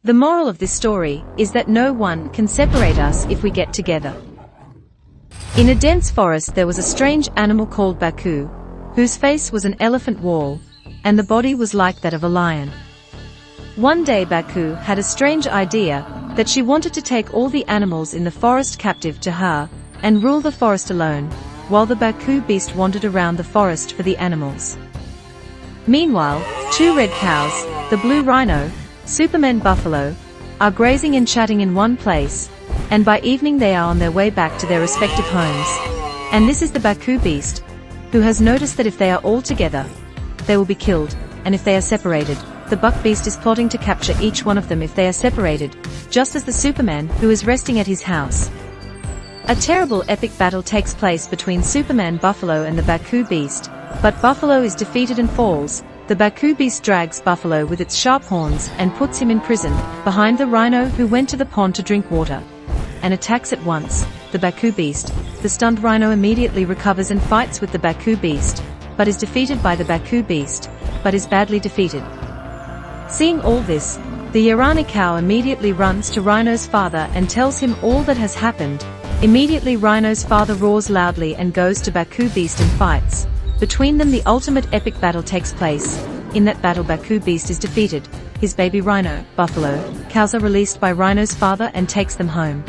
The moral of this story is that no one can separate us if we get together. In a dense forest there was a strange animal called Baku, whose face was an elephant wall, and the body was like that of a lion. One day Baku had a strange idea that she wanted to take all the animals in the forest captive to her, and rule the forest alone, while the Baku beast wandered around the forest for the animals. Meanwhile, two red cows, the blue rhino, Superman buffalo, are grazing and chatting in one place, and by evening they are on their way back to their respective homes. And this is the Baku beast, who has noticed that if they are all together, they will be killed, and if they are separated, the buck beast is plotting to capture each one of them if they are separated, just as the Superman who is resting at his house. A terrible epic battle takes place between Superman Buffalo and the Baku beast, but Buffalo is defeated and falls. The Baku beast drags Buffalo with its sharp horns and puts him in prison, behind the rhino who went to the pond to drink water, and attacks at once the Baku beast. The stunned rhino immediately recovers and fights with the Baku beast, but is defeated by the Baku beast, but is badly defeated. Seeing all this, the Yarani cow immediately runs to Rhino's father and tells him all that has happened. Immediately Rhino's father roars loudly and goes to Baku beast and fights. Between them the ultimate epic battle takes place. In that battle Baku beast is defeated. His baby rhino, Buffalo, cows are released by Rhino's father and takes them home.